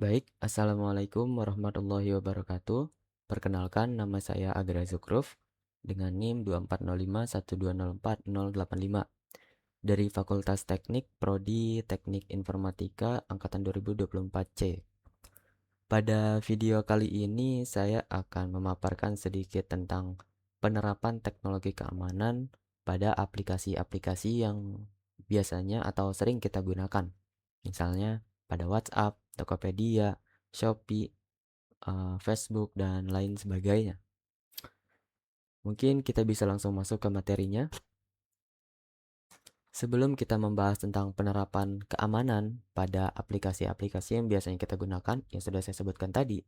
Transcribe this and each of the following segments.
Baik, Assalamualaikum warahmatullahi wabarakatuh. Perkenalkan, nama saya Agra Zukruf dengan NIM 240512040085 dari Fakultas Teknik Prodi Teknik Informatika Angkatan 2024C. Pada video kali ini saya akan memaparkan sedikit tentang penerapan teknologi keamanan pada aplikasi-aplikasi yang biasanya atau sering kita gunakan. Misalnya pada WhatsApp, Tokopedia, Shopee, Facebook, dan lain sebagainya. Mungkin kita bisa langsung masuk ke materinya. Sebelum kita membahas tentang penerapan keamanan pada aplikasi-aplikasi yang biasanya kita gunakan, yang sudah saya sebutkan tadi,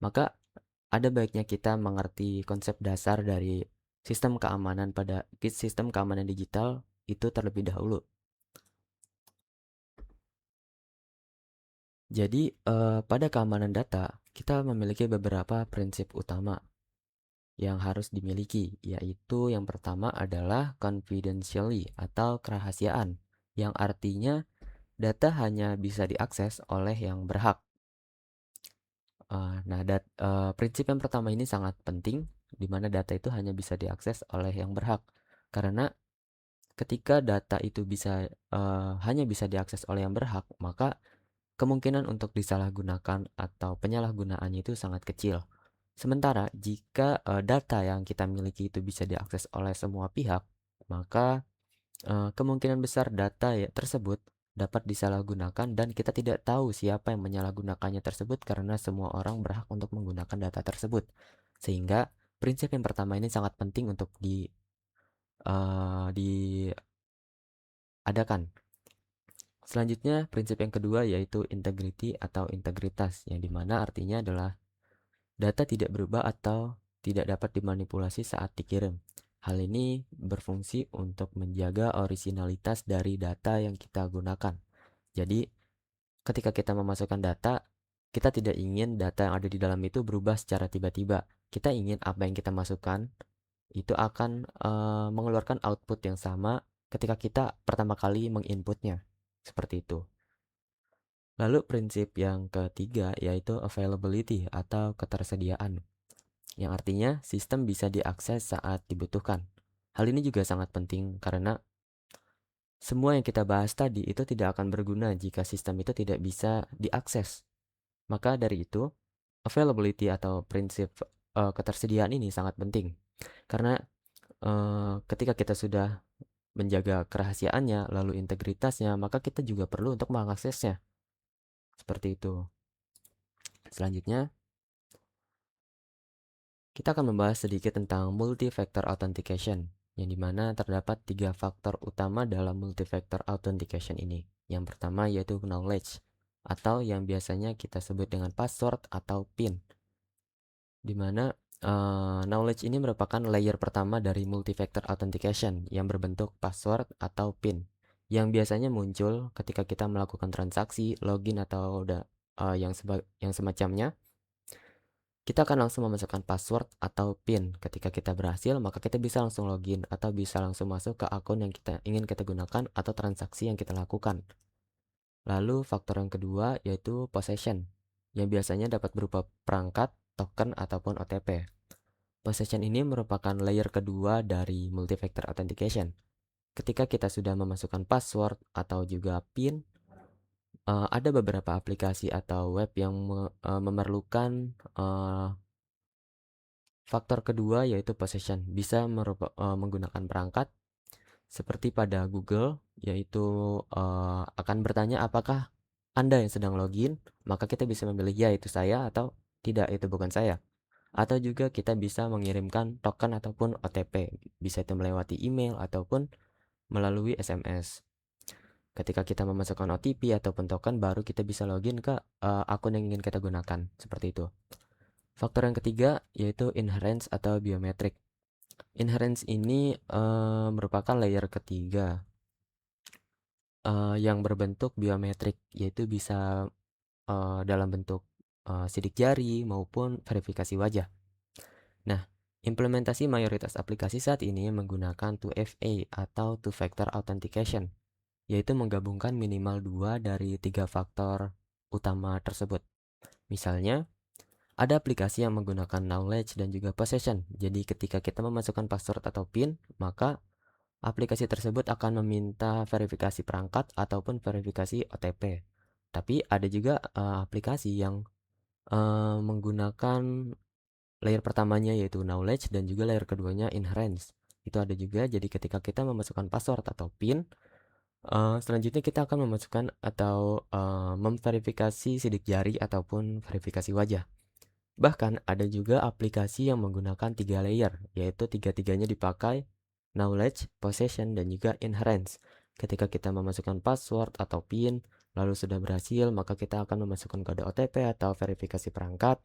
maka ada baiknya kita mengerti konsep dasar dari sistem keamanan digital itu terlebih dahulu. Jadi, pada keamanan data, kita memiliki beberapa prinsip utama yang harus dimiliki, yaitu yang pertama adalah confidentiality atau kerahasiaan, yang artinya data hanya bisa diakses oleh yang berhak. Prinsip yang pertama ini sangat penting, di mana data itu hanya bisa diakses oleh yang berhak, karena ketika data itu hanya bisa diakses oleh yang berhak, maka kemungkinan untuk disalahgunakan atau penyalahgunaannya itu sangat kecil. Sementara jika data yang kita miliki itu bisa diakses oleh semua pihak, maka kemungkinan besar data ya tersebut dapat disalahgunakan dan kita tidak tahu siapa yang menyalahgunakannya tersebut karena semua orang berhak untuk menggunakan data tersebut. Sehingga prinsip yang pertama ini sangat penting untuk diadakan. Selanjutnya, prinsip yang kedua yaitu integrity atau integritas, yang dimana artinya adalah data tidak berubah atau tidak dapat dimanipulasi saat dikirim. Hal ini berfungsi untuk menjaga originalitas dari data yang kita gunakan. Jadi, ketika kita memasukkan data, kita tidak ingin data yang ada di dalam itu berubah secara tiba-tiba. Kita ingin apa yang kita masukkan itu akan mengeluarkan output yang sama ketika kita pertama kali menginputnya. Seperti itu. Lalu prinsip yang ketiga yaitu availability atau ketersediaan, yang artinya sistem bisa diakses saat dibutuhkan. Hal ini juga sangat penting karena semua yang kita bahas tadi itu tidak akan berguna jika sistem itu tidak bisa diakses. Maka dari itu, availability atau prinsip ketersediaan ini sangat penting. Karena ketika kita sudah menjaga kerahasiaannya, lalu integritasnya, maka kita juga perlu untuk mengaksesnya. Seperti itu. Selanjutnya, kita akan membahas sedikit tentang multi-factor authentication, yang dimana terdapat 3 faktor utama dalam multi-factor authentication ini. Yang pertama yaitu knowledge, atau yang biasanya kita sebut dengan password atau PIN, dimana knowledge ini merupakan layer pertama dari multi-factor authentication yang berbentuk password atau PIN, yang biasanya muncul ketika kita melakukan transaksi, login, atau yang semacamnya. Kita akan langsung memasukkan password atau PIN. Ketika kita berhasil, maka kita bisa langsung login atau bisa langsung masuk ke akun yang kita ingin kita gunakan atau transaksi yang kita lakukan. Lalu faktor yang kedua yaitu possession, yang biasanya dapat berupa perangkat, token, ataupun OTP. Possession ini merupakan layer kedua dari multi-factor authentication. Ketika kita sudah memasukkan password atau juga PIN, ada beberapa aplikasi atau web yang memerlukan faktor kedua yaitu possession, bisa menggunakan perangkat seperti pada Google, yaitu akan bertanya apakah Anda yang sedang login, maka kita bisa memilih ya itu saya atau tidak itu bukan saya. Atau juga kita bisa mengirimkan token ataupun OTP, bisa itu melewati email ataupun melalui SMS. Ketika kita memasukkan OTP ataupun token, baru kita bisa login ke akun yang ingin kita gunakan, seperti itu. Faktor yang ketiga yaitu inherence atau biometrik. Inherence ini merupakan layer ketiga yang berbentuk biometrik, yaitu bisa dalam bentuk sidik jari maupun verifikasi wajah. Nah, implementasi mayoritas aplikasi saat ini menggunakan 2FA atau Two Factor Authentication, yaitu menggabungkan minimal 2 dari 3 faktor utama tersebut. Misalnya, ada aplikasi yang menggunakan knowledge dan juga possession. Jadi ketika kita memasukkan password atau PIN, maka aplikasi tersebut akan meminta verifikasi perangkat ataupun verifikasi OTP. Tapi ada juga aplikasi yang menggunakan layer pertamanya yaitu knowledge dan juga layer keduanya inherence. Itu ada juga. Jadi ketika kita memasukkan password atau PIN, selanjutnya kita akan memasukkan atau memverifikasi sidik jari ataupun verifikasi wajah. Bahkan ada juga aplikasi yang menggunakan 3 layer, yaitu tiga-tiganya dipakai knowledge, possession, dan juga inherence. Ketika kita memasukkan password atau PIN, lalu sudah berhasil, maka kita akan memasukkan kode OTP atau verifikasi perangkat.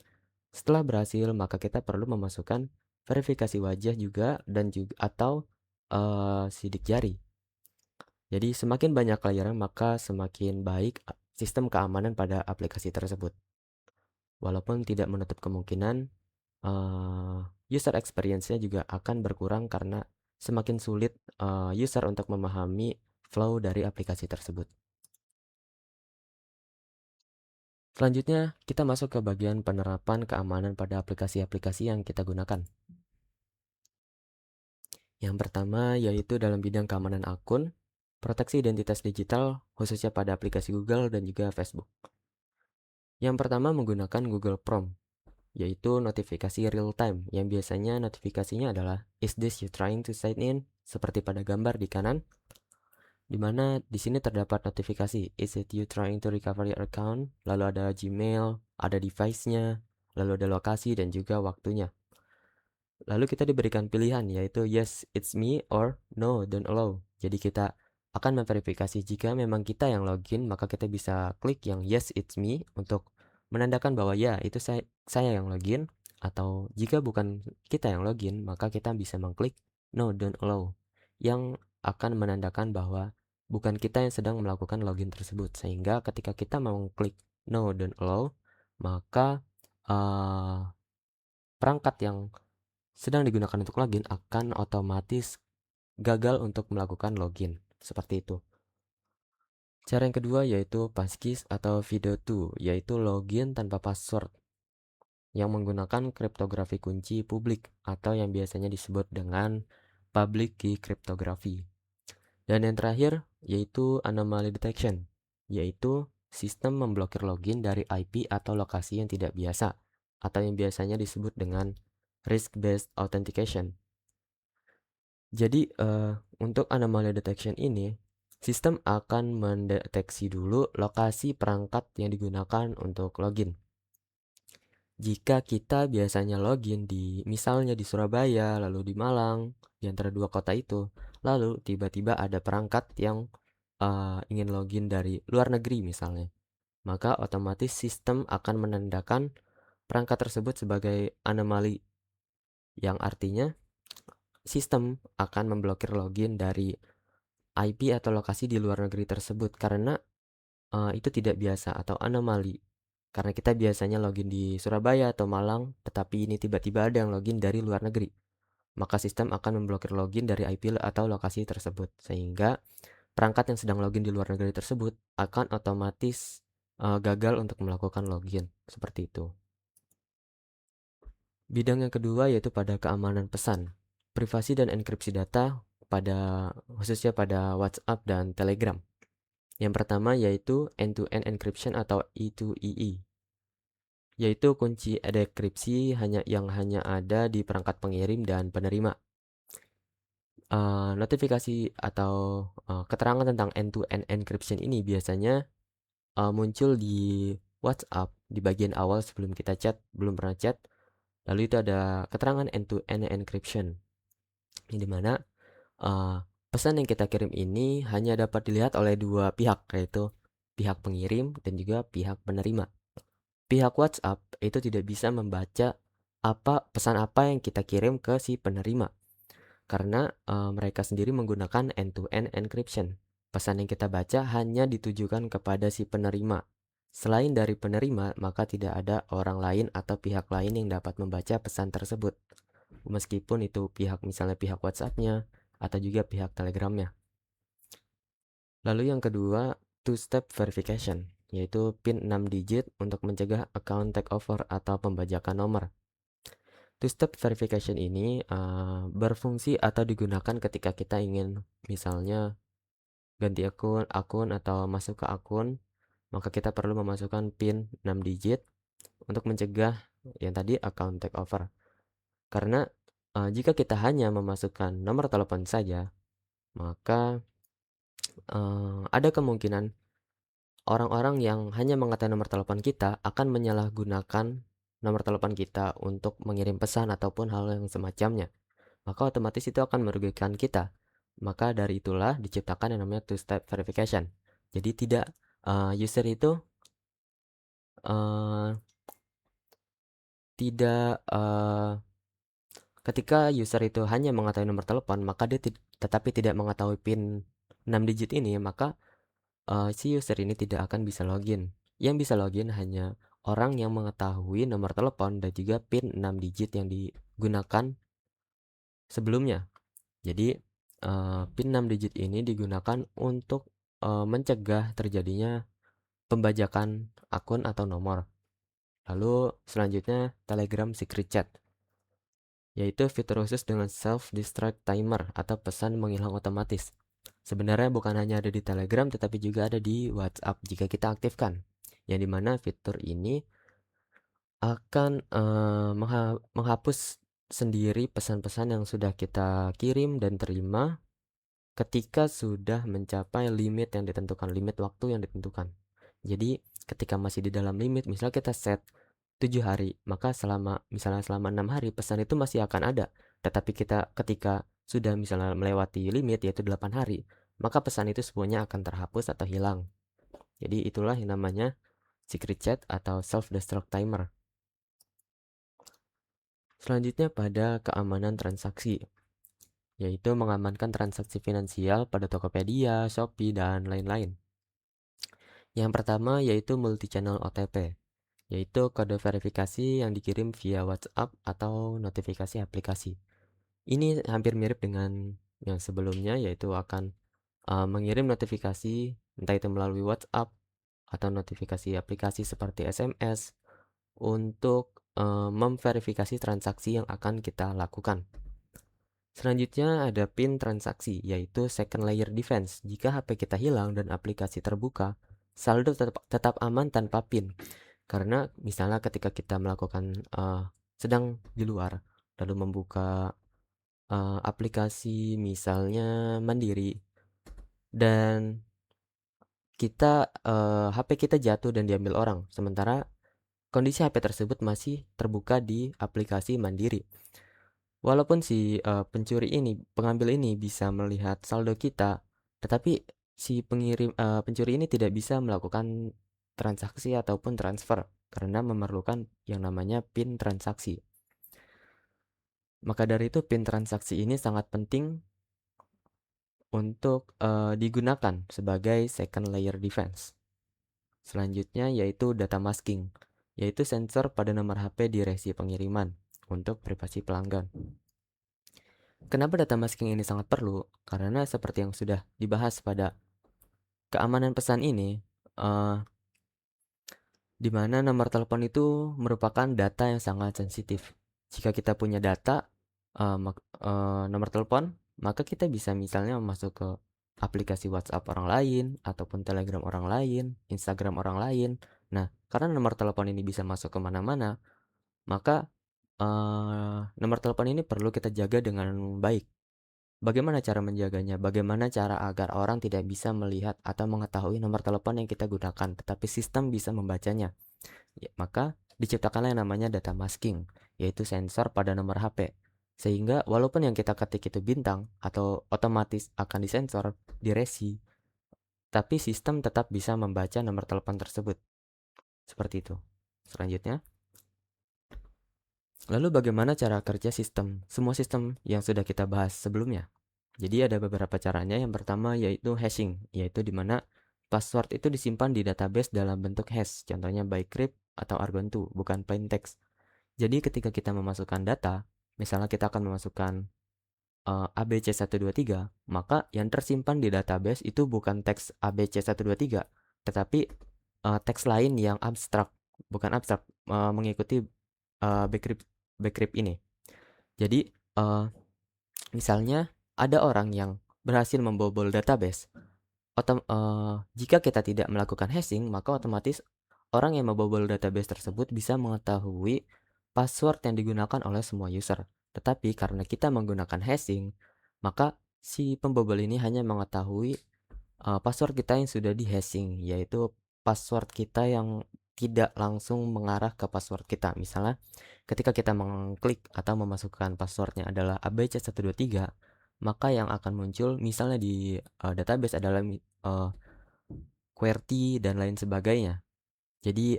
Setelah berhasil, maka kita perlu memasukkan verifikasi wajah juga dan juga atau sidik jari. Jadi semakin banyak layer, maka semakin baik sistem keamanan pada aplikasi tersebut. Walaupun tidak menutup kemungkinan user experience-nya juga akan berkurang karena semakin sulit user untuk memahami flow dari aplikasi tersebut. Selanjutnya, kita masuk ke bagian penerapan keamanan pada aplikasi-aplikasi yang kita gunakan. Yang pertama yaitu dalam bidang keamanan akun, proteksi identitas digital khususnya pada aplikasi Google dan juga Facebook. Yang pertama menggunakan Google Chrome, yaitu notifikasi real time yang biasanya notifikasinya adalah "Is this you trying to sign in?" seperti pada gambar di kanan, di mana di sini terdapat notifikasi "Is it you trying to recover your account?" Lalu ada Gmail, ada device-nya, lalu ada lokasi dan juga waktunya. Lalu kita diberikan pilihan yaitu "Yes, it's me" or "No, don't allow." Jadi kita akan memverifikasi jika memang kita yang login, maka kita bisa klik yang "Yes, it's me" untuk menandakan bahwa ya itu saya yang login, atau jika bukan kita yang login, maka kita bisa mengklik "No, don't allow" yang akan menandakan bahwa bukan kita yang sedang melakukan login tersebut. Sehingga ketika kita mengklik "No, don't allow", maka perangkat yang sedang digunakan untuk login akan otomatis gagal untuk melakukan login. Seperti itu. Cara yang kedua yaitu passkeys atau FIDO2, yaitu login tanpa password yang menggunakan kriptografi kunci publik atau yang biasanya disebut dengan public key cryptography. Dan yang terakhir yaitu anomaly detection, yaitu sistem memblokir login dari IP atau lokasi yang tidak biasa atau yang biasanya disebut dengan risk-based authentication. Jadi untuk anomaly detection ini, sistem akan mendeteksi dulu lokasi perangkat yang digunakan untuk login. Jika kita biasanya login misalnya di Surabaya, lalu di Malang, di antara dua kota itu, lalu tiba-tiba ada perangkat yang ingin login dari luar negeri misalnya, maka otomatis sistem akan menandakan perangkat tersebut sebagai anomali, yang artinya sistem akan memblokir login dari IP atau lokasi di luar negeri tersebut karena itu tidak biasa atau anomali. Karena kita biasanya login di Surabaya atau Malang, tetapi ini tiba-tiba ada yang login dari luar negeri. Maka sistem akan memblokir login dari IP atau lokasi tersebut. Sehingga perangkat yang sedang login di luar negeri tersebut akan otomatis gagal untuk melakukan login. Seperti itu. Bidang yang kedua yaitu pada keamanan pesan, privasi dan enkripsi data khususnya pada WhatsApp dan Telegram. Yang pertama yaitu end-to-end encryption atau E2EE, yaitu kunci dekripsi yang hanya ada di perangkat pengirim dan penerima. Notifikasi atau keterangan tentang end-to-end encryption ini biasanya muncul di WhatsApp di bagian awal sebelum kita chat, belum pernah chat. Lalu itu ada keterangan end-to-end encryption, di mana pesan yang kita kirim ini hanya dapat dilihat oleh dua pihak, yaitu pihak pengirim dan juga pihak penerima. Pihak WhatsApp itu tidak bisa membaca pesan apa yang kita kirim ke si penerima, karena mereka sendiri menggunakan end-to-end encryption. Pesan yang kita baca hanya ditujukan kepada si penerima. Selain dari penerima, maka tidak ada orang lain atau pihak lain yang dapat membaca pesan tersebut. Meskipun itu misalnya pihak WhatsApp-nya atau juga pihak Telegram-nya. Lalu yang kedua, two-step verification. yaitu PIN 6 digit untuk mencegah account takeover atau pembajakan nomor. Two-step verification ini berfungsi atau digunakan ketika kita ingin misalnya ganti akun atau masuk ke akun, maka kita perlu memasukkan PIN 6 digit untuk mencegah yang tadi account takeover. Karena jika kita hanya memasukkan nomor telepon saja, maka ada kemungkinan orang-orang yang hanya mengetahui nomor telepon kita akan menyalahgunakan nomor telepon kita untuk mengirim pesan ataupun hal yang semacamnya. Maka otomatis itu akan merugikan kita. Maka dari itulah diciptakan yang namanya two-step verification. Jadi tidak user itu uh, tidak ketika user itu hanya mengetahui nomor telepon, maka dia tetapi tidak mengetahui PIN 6 digit ini, maka si user ini tidak akan bisa login. Yang bisa login hanya orang yang mengetahui nomor telepon dan juga PIN 6 digit yang digunakan sebelumnya. Jadi PIN 6 digit ini digunakan untuk mencegah terjadinya pembajakan akun atau nomor. Lalu selanjutnya Telegram Secret Chat, yaitu fitur khusus dengan self-destruct timer atau pesan menghilang otomatis. Sebenarnya bukan hanya ada di Telegram tetapi juga ada di WhatsApp jika kita aktifkan. Yang dimana fitur ini akan menghapus sendiri pesan-pesan yang sudah kita kirim dan terima ketika sudah mencapai limit yang ditentukan, limit waktu yang ditentukan. Jadi ketika masih di dalam limit, misal kita set 7 hari, maka misalnya selama 6 hari pesan itu masih akan ada. Tetapi ketika sudah misalnya melewati limit yaitu 8 hari, maka pesan itu semuanya akan terhapus atau hilang. Jadi itulah yang namanya secret chat atau self-destruct timer. Selanjutnya pada keamanan transaksi, yaitu mengamankan transaksi finansial pada Tokopedia, Shopee, dan lain-lain. Yang pertama yaitu multi-channel OTP, yaitu kode verifikasi yang dikirim via WhatsApp atau notifikasi aplikasi. Ini hampir mirip dengan yang sebelumnya, yaitu akan mengirim notifikasi entah itu melalui WhatsApp atau notifikasi aplikasi seperti SMS untuk memverifikasi transaksi yang akan kita lakukan. Selanjutnya ada PIN transaksi, yaitu second layer defense. Jika HP kita hilang dan aplikasi terbuka, saldo tetap aman tanpa PIN. Karena misalnya ketika kita melakukan sedang di luar, lalu membuka aplikasi misalnya Mandiri, dan HP kita jatuh dan diambil orang, sementara kondisi HP tersebut masih terbuka di aplikasi Mandiri. Walaupun si pengambil ini bisa melihat saldo kita, tetapi si pencuri ini tidak bisa melakukan transaksi ataupun transfer karena memerlukan yang namanya PIN transaksi. Maka dari itu PIN transaksi ini sangat penting untuk digunakan sebagai second layer defense. Selanjutnya yaitu data masking, yaitu sensor pada nomor HP di resi pengiriman untuk privasi pelanggan. Kenapa data masking ini sangat perlu? Karena seperti yang sudah dibahas pada keamanan pesan ini, di mana nomor telepon itu merupakan data yang sangat sensitif. Jika kita punya data nomor telepon, maka kita bisa misalnya masuk ke aplikasi WhatsApp orang lain, ataupun Telegram orang lain, Instagram orang lain. Nah, karena nomor telepon ini bisa masuk kemana-mana, maka nomor telepon ini perlu kita jaga dengan baik. Bagaimana cara menjaganya? Bagaimana cara agar orang tidak bisa melihat atau mengetahui nomor telepon yang kita gunakan, tetapi sistem bisa membacanya? Ya, maka diciptakanlah yang namanya data masking, yaitu sensor pada nomor HP. Sehingga walaupun yang kita ketik itu bintang atau otomatis akan disensor di resi, tapi sistem tetap bisa membaca nomor telepon tersebut. Seperti itu. Selanjutnya, lalu bagaimana cara kerja sistem? Semua sistem yang sudah kita bahas sebelumnya. Jadi ada beberapa caranya. Yang pertama yaitu hashing, yaitu dimana password itu disimpan di database dalam bentuk hash, contohnya by crypt atau argon2, bukan plain text. Jadi ketika kita memasukkan data, misalnya kita akan memasukkan ABC123, maka yang tersimpan di database itu bukan teks ABC123, tetapi teks lain yang abstrak, bukan abstrak, mengikuti, backrip ini. Jadi, misalnya ada orang yang berhasil membobol database, jika kita tidak melakukan hashing, maka otomatis orang yang membobol database tersebut bisa mengetahui password yang digunakan oleh semua user. Tetapi karena kita menggunakan hashing, maka si pembobol ini hanya mengetahui password kita yang sudah di-hashing, yaitu password kita yang tidak langsung mengarah ke password kita. Misalnya, ketika kita mengklik atau memasukkan passwordnya adalah ABC123, maka yang akan muncul misalnya di database adalah QWERTY dan lain sebagainya. Jadi,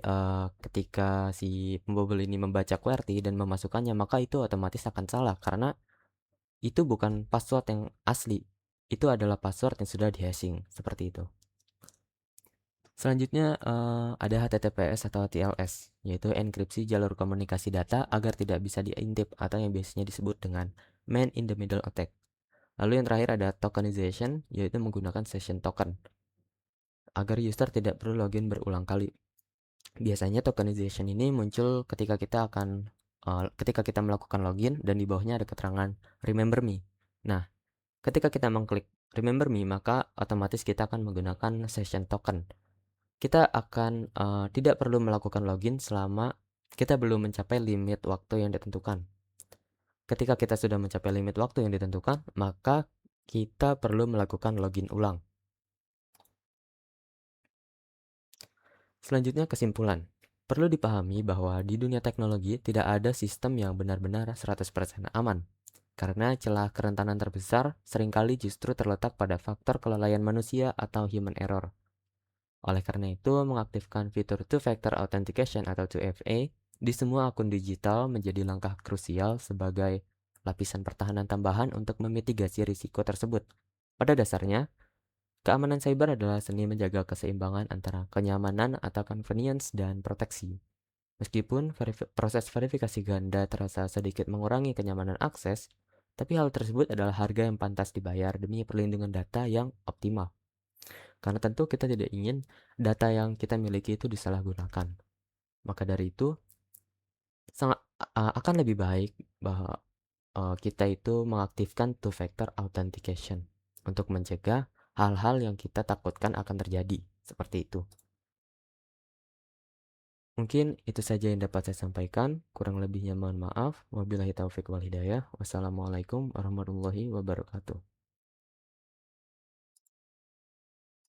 ketika si pembobol ini membaca QWERTY dan memasukkannya, maka itu otomatis akan salah karena itu bukan password yang asli. Itu adalah password yang sudah di-hashing, seperti itu. Selanjutnya, ada HTTPS atau TLS, yaitu enkripsi jalur komunikasi data agar tidak bisa diintip atau yang biasanya disebut dengan man in the middle attack. Lalu yang terakhir ada tokenization, yaitu menggunakan session token agar user tidak perlu login berulang kali. Biasanya tokenization ini muncul ketika kita melakukan login dan di bawahnya ada keterangan remember me. Nah, ketika kita mengklik remember me, maka otomatis kita akan menggunakan session token. Kita akan tidak perlu melakukan login selama kita belum mencapai limit waktu yang ditentukan. Ketika kita sudah mencapai limit waktu yang ditentukan, maka kita perlu melakukan login ulang. Selanjutnya kesimpulan. Perlu dipahami bahwa di dunia teknologi tidak ada sistem yang benar-benar 100% aman. Karena celah kerentanan terbesar seringkali justru terletak pada faktor kelalaian manusia atau human error. Oleh karena itu, mengaktifkan fitur Two-Factor Authentication atau 2FA di semua akun digital menjadi langkah krusial sebagai lapisan pertahanan tambahan untuk memitigasi risiko tersebut. Pada dasarnya, keamanan cyber adalah seni menjaga keseimbangan antara kenyamanan atau convenience dan proteksi. Meskipun proses verifikasi ganda terasa sedikit mengurangi kenyamanan akses, tapi hal tersebut adalah harga yang pantas dibayar demi perlindungan data yang optimal. Karena tentu kita tidak ingin data yang kita miliki itu disalahgunakan. Maka dari itu, sangat akan lebih baik bahwa kita itu mengaktifkan two-factor authentication untuk mencegah hal-hal yang kita takutkan akan terjadi. Seperti itu. Mungkin itu saja yang dapat saya sampaikan. Kurang lebihnya mohon maaf. Wabillahi taufiq wal hidayah. Wassalamualaikum warahmatullahi wabarakatuh.